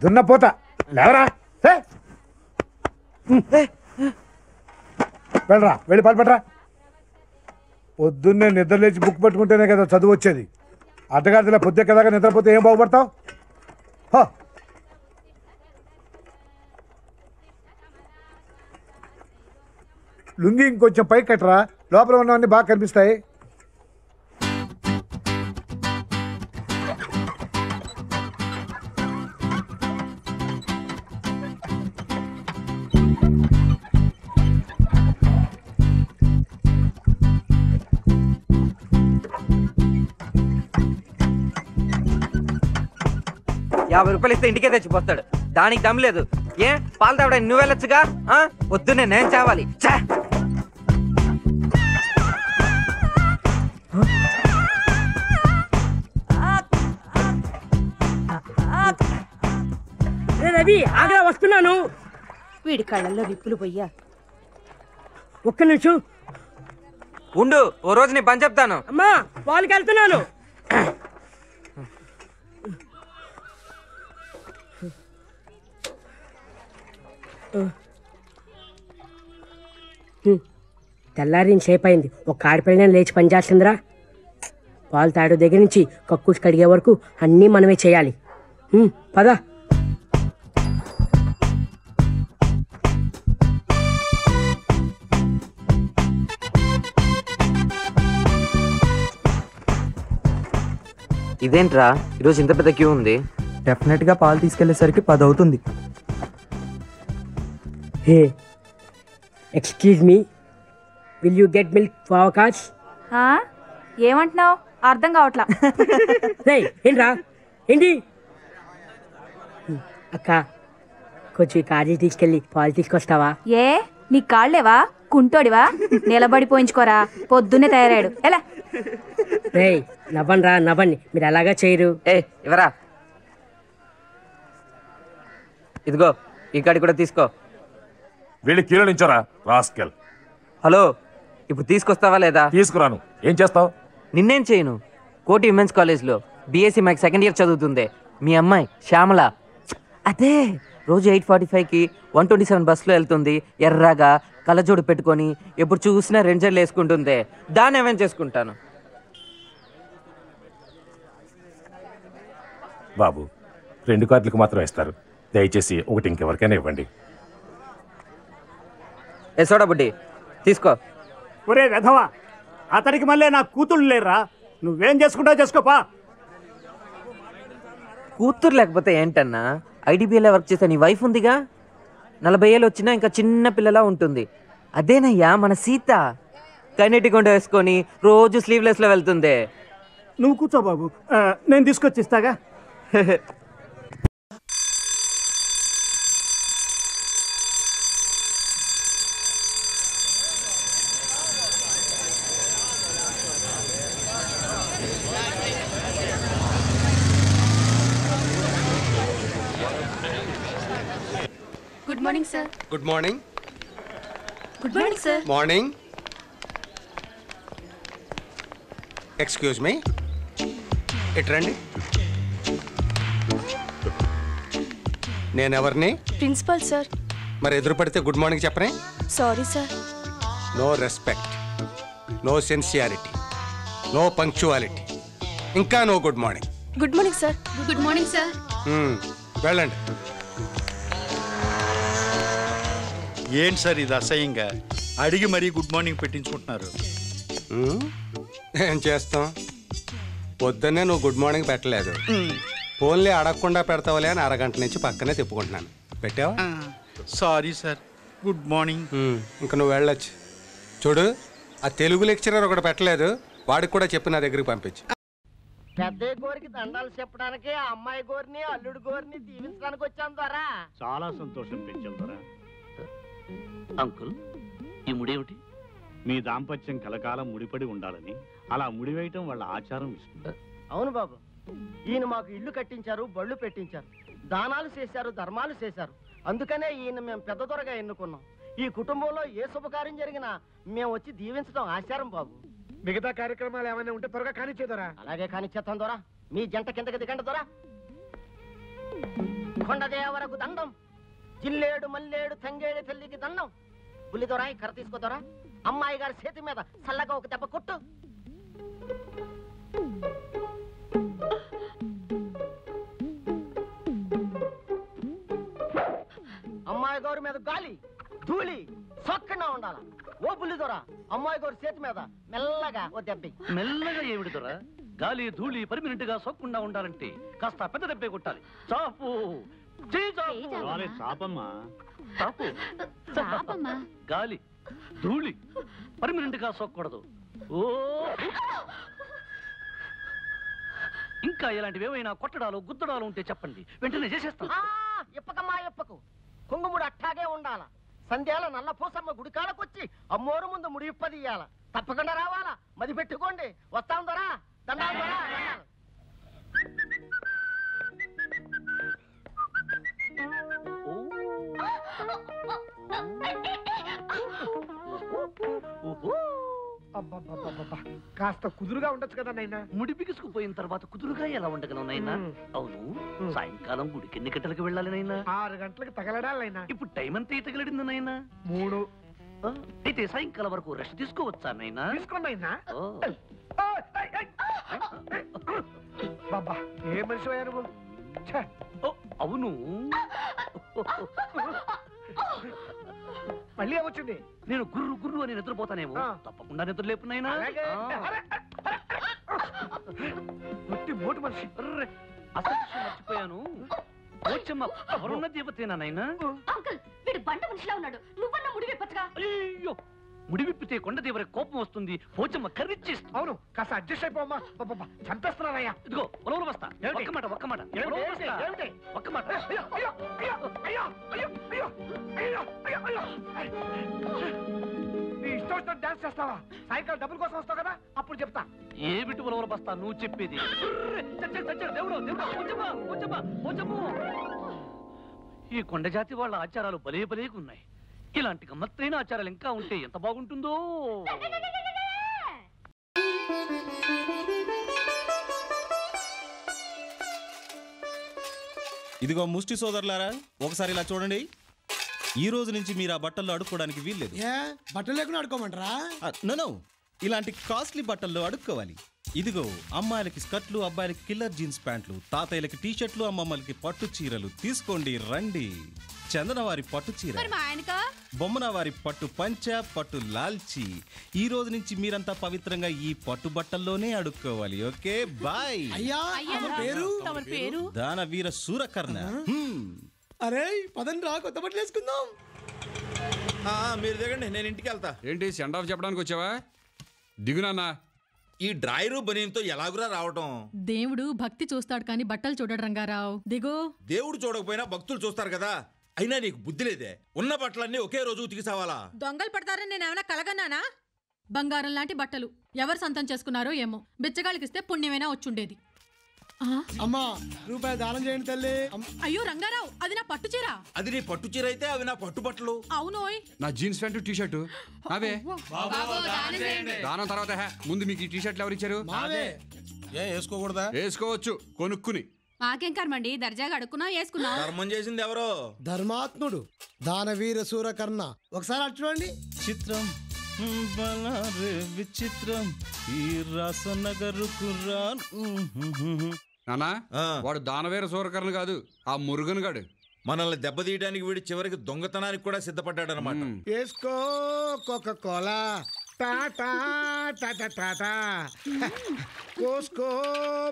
దున్నపోతా లేవరా వెళ్ళరా వెళ్ళి పాల్పడరా. పొద్దున్నే నిద్ర లేచి బుక్ పట్టుకుంటేనే కదా చదువు వచ్చేది. అడ్డగాడిలా పొద్దు కదా నిద్రపోతే ఏం బాగుపడతావు? లుంగి ఇంకొంచెం పైకి కట్టరా, లోపల ఉన్నవన్నీ బాగా కనిపిస్తాయి. ₹50 ఇస్తే ఇంటికే తెచ్చిపోతాడు. దానికి దమ్ లేదు. ఏ పాలు తావడానికి నువ్వు వెళ్ళొచ్చుగా? వద్దునే నేను చావాలి. రవి ఆగ్రా వస్తున్నాను. వీడి కళ్ళల్లో విప్పులు పోయ్యా. ఒక్క నిమిషం ఉండు, ఓ రోజు నీ పని చెప్తాను. అమ్మా వాళ్ళకి వెళ్తున్నాను. తెల్లారిని సేపు అయింది. ఒక ఆడపిల్లని లేచి పనిచేస్తుందిరా. పాలు తాడు దగ్గర నుంచి కక్కుసి కడిగే వరకు అన్నీ మనమే చేయాలి. పదా ఇదేంట్రా ఈరోజు ఇంత పెద్ద క్యూ ఉంది? డెఫినెట్ గా పాలు తీసుకెళ్లేసరికి 10 అవుతుంది. Hey excuse me, will you get milk for hour cars? ఏమంటున్నావు? అర్థం కావట్లా. ఏంట్రా ఏంటి? అక్క కొంచెం కాజీ తీసుకెళ్ళి పాలు తీసుకొస్తావా? ఏ నీ కాళ్ళేవా? కుంటోడివా? నిలబడిపోయించుకోరా. పొద్దున్నే తయారాడు. ఎలా నవ్వండి రా నవ్వండి, మీరు అలాగా చేయరు. ఇవరా, ఇదిగో ఈ కాడి కూడా తీసుకో. వీళ్ళు కీలో నుంచోరా రాస్కెల్. హలో, ఇప్పుడు తీసుకొస్తావా లేదా? తీసుకురాను. ఏం చేస్తావు? నిన్నేం చేయను. కోటి విమెన్స్ కాలేజ్లో బీఎస్సీ మ్యాథ్స్ సెకండ్ ఇయర్ చదువుతుంది మీ అమ్మాయి శ్యామల. అదే రోజు 8:45కి 127 బస్సులో వెళ్తుంది. ఎర్రగా కళ్ళజోడు పెట్టుకొని ఎప్పుడు చూసినా రెంజర్లు వేసుకుంటుంది. దాన్ని ఏమేం చేసుకుంటాను. బాబు 2 కార్డులకు మాత్రం ఇస్తారు. దయచేసి ఒకటి ఇంకెవరికైనా ఇవ్వండి. సోడా బుడ్డి తీసుకో. ఒరే వెధవా, అతనికి మళ్ళీ నా కూతుళ్ళు లేరా? నువ్వేం చేసుకుంటావు చేసుకోపా. కూతురు లేకపోతే ఏంటన్నా? ఐడిబిఐలో వర్క్ చేసే నీ వైఫ్ ఉందిగా. 40 ఏళ్ళు వచ్చినా ఇంకా చిన్న పిల్లలా ఉంటుంది. అదేనయ్యా మన సీత. కన్నెటి కొండ వేసుకొని రోజు స్లీవ్లెస్ లో వెళ్తుంది. నువ్వు కూర్చో బాబు, నేను తీసుకొచ్చి ఇస్తాగా. Good morning sir. Good morning. Good morning sir. Morning. Excuse me, ఇటు రండి. నేనెవరిని? Principal sir. మరి ఎదురు పడితే గుడ్ మార్నింగ్ చెప్పనే? Sorry sir. No respect, no sincerity, no punctuality, ఇంకా no good morning. Good morning sir. Good morning sir. వెళ్ళండి. ఏంటి సార్ ఇది అసహ్యంగా? అడిగి మరీ గుడ్ మార్నింగ్ పెట్టించుకుంటున్నారు. ఏం చేస్తాం, పొద్దున్నే నువ్వు గుడ్ మార్నింగ్ పెట్టలేదు. ఫోన్లే అడగకుండా పెడతావులే అని అరగంట నుంచి పక్కనే తిప్పుకుంటున్నాను. పెట్టావా? Sorry sir, good morning. ఇంకా నువ్వు వెళ్ళొచ్చు. చూడు, ఆ తెలుగు లెక్చరర్ ఒకటి పెట్టలేదు, వాడికి కూడా చెప్పి నా దగ్గరికి పంపించు. పెద్దయ్య గోరికి దండాలు చెప్పడానికి ఆ అమ్మాయి గోరిని అల్లుడు గోరిని దీవించడానికి వచ్చాను ద్వారా. చాలా సంతోషం పెంచాం ద్వారా. అంకుల్, ఈ ముడేమిటి? మీ దాంపత్యం కలకాలం ముడిపడి ఉండాలని అలా ముడివేయటం వాళ్ళ ఆచారం. ఇస్తుంది. అవును బాబు, ఈయన మాకు ఇల్లు కట్టించారు, బళ్ళు పెట్టించారు, దానాలు చేశారు, ధర్మాలు చేశారు. అందుకనే ఈయన మేము పెద్ద దొరగా ఎన్నుకున్నాం. ఈ కుటుంబంలో ఏ శుభకార్యం జరిగినా మేము వచ్చి దీవించడం ఆచారం బాబు. మిగతా కార్యక్రమాలు ఏమైనా ఉంటే త్వరగా కానిచ్చేదరా. అలాగే కానిచ్చేస్తాం దొరా. మీ జంట కిందకి దిగండి దొరా. కొండదేవరకు దండం, జిల్లేడు మల్లేడు తంగేడు తల్లికి దండం. బుల్లిదొరా ఈ కర్ర తీసుకోదొరా, అమ్మాయి గారి చేతి మీద చల్లగా ఒక దెబ్బ కొట్టు. అమ్మాయి గారి మీద గాలి ధూళి సొక్కగా ఉండాల. ఓ బుల్లిదొరా, అమ్మాయి గారి చేతి మీద మెల్లగా ఓ దెబ్బ. మెల్లగా ఏమిటి దొరా? గాలి ధూళి పర్మినెంట్ గా సోకకుండా ఉండాలంటే కాస్త పెద్ద దెబ్బే కొట్టాలి. చాపు చాపమ్మా. చాపు. గాలి ధూళి పర్మినెంట్ గా సోకూడదు. ఓ ఇంకా ఇలాంటివి ఏమైనా కొట్టడాలు గుద్దడాలు ఉంటే చెప్పండి, వెంటనే చేసేస్తాం. ఇప్పకమ్మా ఇప్పకు, కుంగుముడు అట్టాగే ఉండాల. సంధ్యాల నల్ల పూసమ్మ గుడి కాడకొచ్చి అమ్మోరు ముందు ముడి ఇప్పదీయాల. తప్పకుండా రావాలా, మది పెట్టుకోండి. వస్తాం దొరా, దండాలు దొరా. కాస్త కుదురుగా ఉండొచ్చు కదా నైనా. ముడి బిగుసుకుపోయిన తర్వాత కుదురుగా ఎలా ఉండగలం నైనా? అవును, సాయంకాలం గుడికి ఎన్ని గంటలకు వెళ్ళాలి నైనా? 6 గంటలకు తగలడాలైనా. ఇప్పుడు టైం అంతా తగలడింది నైనా? 3. అయితే సాయంకాలం వరకు రెస్ట్ తీసుకోవచ్చా నైనా? తీసుకోండినా. బాబా ఏ మనిషి అయ్యా నువ్వు? అవును, మళ్ళీ ఏమొచ్చింది? నేను గుర్రు గుర్రు అని నిద్రపోతానేమో. తప్పకుండా నిద్ర లేపునైనా. మోటు మనిషి. అసలు విషయం మర్చిపోయాను. పోచమ్మ ఎవరున్న దేవతేనా నైనా? బండ మనిషిలా ఉన్నాడు. నువ్వన్న ముడి విప్పచ్చుగా. అయ్యో, ముడి విప్పితే కొండదేవర కోపం వస్తుంది. పోచమ్మ కర్రిచ్చేస్తుంది. అవును, కాస్త అడ్జస్ట్ అయిపోమ్మా. చంపేస్తున్నానయ్యా. ఇదిగో ఉలవలు బస్తా. ఒక్క మాట ఒక్క మాట ఒక్క మాట. నీ ఇష్టం వచ్చిన డాన్స్ చేస్తావా? సాయంకాలం డబ్బుల కోసం వస్తావు కదా, అప్పుడు చెప్తా. ఏమిటి ఉలవలు బస్తా నువ్వు చెప్పేది? ఈ కొండ జాతి వాళ్ళ ఆచారాలు భలే భలేగా ఉన్నాయి. ఇలాంటి గమ్మత్తైన ఆచారాలు ఇంకా ఉంటే ఎంత బాగుంటుందో. ఇదిగో ముష్టి సోదరులారా, ఒకసారి ఇలా చూడండి. ఈ రోజు నుంచి మీరు ఆ బట్టల్లో అడుక్కోవడానికి వీల్లేదు. బట్టలు లేకుండా అడుకోమంటారా? నో, ఇలాంటి కాస్ట్లీ బట్టల్లో అడుక్కోవాలి. ఇదిగో అమ్మాయిలకి స్కర్ట్లు, అబ్బాయిలకి కిల్లర్ జీన్స్ ప్యాంట్లు, తాతయ్యలకి టీషర్ట్లు, అమ్మమ్మలకి పట్టు చీరలు. తీసుకోండి రండి. చందన వారి పట్టు చీర, బొమ్మన వారి పట్టు పంచ, పట్టు లాల్చి. ఈ రోజు నుంచి మీరంతా పవిత్రంగా ఈ పట్టు బట్టల్లోనే అడుక్కోవాలి. Okay, bye. దానవీర సూరకర్ణ. అరే పదండి రా, కొత్త బట్టలు వేసుకుందాం. మీరు దిగండి, నేను ఇంటికి వెళ్తా. ఏంటి సెండ్ ఆఫ్ చెప్పడానికి వచ్చావా? దిగునా. ఈ డ్రైరు బనీన్తో ఎలాగురా రావటం? దేవుడు భక్తి చూస్తాడు కానీ బట్టలు చూడడు రంగారావు. దిగో. దేవుడు చూడకపోయినా భక్తులు చూస్తారు కదా. అయినా నీకు బుద్ధి లేదే. ఉన్న బట్టలన్నీ ఒకే రోజు ఉతికిసావాలా? దొంగలు పడతారని నేనేమైనా కలగన్నానా? బంగారం లాంటి బట్టలు ఎవరు సొంతం చేసుకున్నారో ఏమో. బిచ్చగాళ్ళకిస్తే పుణ్యమైనా వచ్చుండేది. అమ్మా రూపాయి దానం చేయండి తల్లి. అయ్యో రంగారావు, అది నా పట్టు చీర. అది నీ పట్టు చీర అయితే అవి నా పట్టు బట్టలు. అవునోయ్, నా జీన్స్ ప్యాంటు టీ షర్టు అవే. దానం తర్వాత ముందు మీకు ఈ టీ షర్ట్లు ఎవరిచ్చారు? వేసుకోకూడదా? వేసుకోవచ్చు కొనుక్కుని. మాకేం కర్మండి, దర్జాగా అడుక్కున్నా వేసుకున్నా. ధర్మం చేసింది ఎవరో? ధర్మాత్ముడు దానవీర సూరకర్ణ. ఒకసారి అటు చూడండి. చిత్రం విచిత్రం ఈ రాసనగరుకు నానా, వాడు దానవీర సూరకర్ణ కాదు, ఆ మురుగన్ గాడు. మనల్ని దెబ్బతీయడానికి వీడి చివరికి దొంగతనానికి కూడా సిద్ధపడ్డాడు అనమాట. వేసుకో Coca Cola, tata tata tata. కోస్కో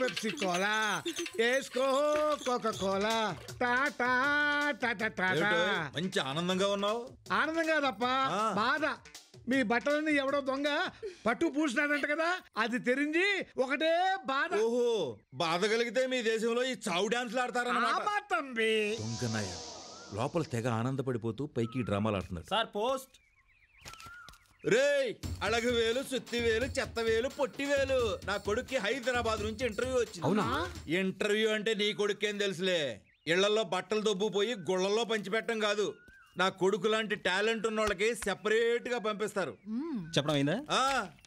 పెప్సీ కోలా, వేసుకో Coca Cola, tata tata tata. మంచి ఆనందంగా ఉన్నావు. ఆనందంగా తప్ప బాధ. మీ బట్టలని ఎవడో దొంగ పట్టు పూసినాడంట కదా, అది తెరించి ఒకటే బాధ. ఓహో, బాధ కలిగితే మీ దేశంలో ఈ చావు డాన్స్లు ఆడతారన్నమాట. తంబి దొంగనాయ లోపల తెగ ఆనందపడిపోతూ పైకి డ్రామాలు ఆడుతున్నాడు. Sir post. రేయ్, అళగు వేలు, సుత్తి వేలు, చెత్త వేలు, పొట్టి వేలు. నా కొడుక్కి హైదరాబాద్ నుంచి ఇంటర్వ్యూ వచ్చింది. అవునా? ఇంటర్వ్యూ అంటే నీ కొడుకేం తెలుసులే. ఇళ్లలో బట్టలు దొబ్బుపోయి గుళ్ళల్లో పంచిపెట్టం కాదు. నా కొడుకు లాంటి టాలెంట్ ఉన్న వాళ్ళకి సెపరేట్ గా పంపిస్తారు. చెప్పడం అయిందా?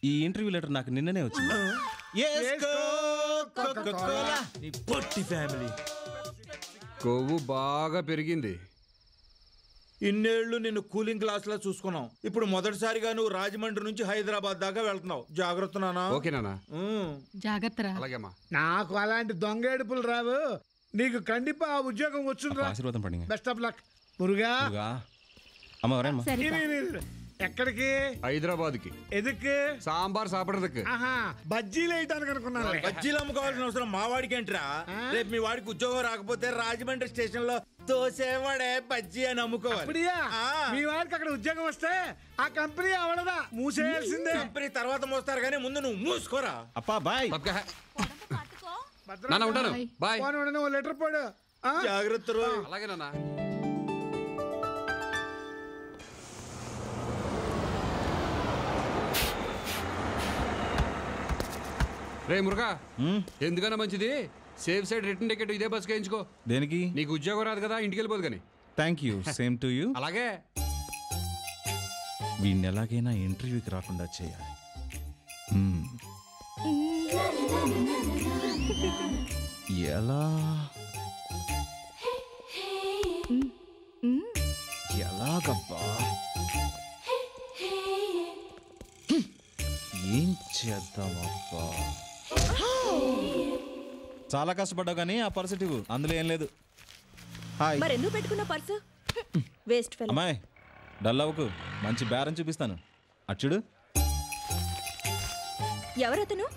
ఈ ఇంటర్వ్యూ లెటర్ నాకు నిన్ననే వచ్చింది. నీ పొట్టి ఫ్యామిలీ. కొవ్వు బాగా పెరిగింది. ఇన్నేళ్లు నిన్ను కూలింగ్ క్లాస్ లా చూసుకున్నాం. ఇప్పుడు మొదటిసారిగా నువ్వు రాజమండ్రి నుంచి హైదరాబాద్ దాకా వెళ్తున్నావు. జాగ్రత్త నానా. ఓకే నానా. జాగ్రత్త. అలాగేమ్మా. నాకు అలాంటి దొంగేడుపులు రావు. నీకు కండిపా ఉద్యోగం వచ్చుండ్రా. ఆశీర్వాదం పడి. Best of luck Muruga. ఎక్కడికి? హైదరాబాద్కి. ఎదుకు? సాంబార్ సాపడదకు. బజ్జీలు వేయటానికి అనుకున్నాను. బజ్జీలు అమ్ముకోవాల్సిన అవసరం మా వాడికి ఏంట్రా? రేపు మీ వాడికి ఉద్యోగం రాకపోతే రాజమండ్రి స్టేషన్ లో తోసేవాడే బజ్జీ అని అమ్ముకోవాలి. మీ వాడికి అక్కడ ఉద్యోగం వస్తే ఆ కంపెనీ అవడదా, మూసేయాల్సిందే. కంపెనీ తర్వాత మోస్తారు కానీ ముందు నువ్వు మూసుకోరా. అప్పా బాయ్. నాన్న ఉంటాను. బాయ్. లెటర్ పోడు. జాగ్రత్త. అలాగే నాన్న. రే మురుగా, ఎందుకన్నా మంచిది సేఫ్ సైడ్ రిటర్న్ టికెట్ ఇదే బస్ వేయించుకో. దేనికి? నీకు ఉద్యోగం రాదు కదా, ఇంటికి వెళ్ళిపోదు కానీ. Thank you. Same to you. అలాగే. వీడిని ఎలాగైనా ఇంటర్వ్యూకి రాకుండా చేయాలి. ఎలాగబ్బా? ఏం చేద్దామబ్బా? చాలా కష్టపడ్డావు కానీ ఆ పర్సు ఇవ్వు, అందులో ఏం లేదు. హాయ్. మరెందుకు పెట్టుకున్న పర్సు? Waste fellow. అమ్మాయి డల్ అవ్వకు, మంచి బేరం చూపిస్తాను. అచ్చుడు. ఎవరతను?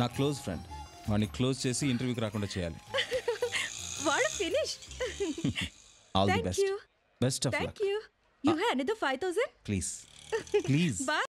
నా క్లోజ్ ఫ్రెండ్. వాడిని క్లోజ్ చేసి ఇంటర్వ్యూకి రాకుండా చేయాలి. వాడు finish. All the best. Best of luck. Thank you. You have another 5000? Please. Please. By.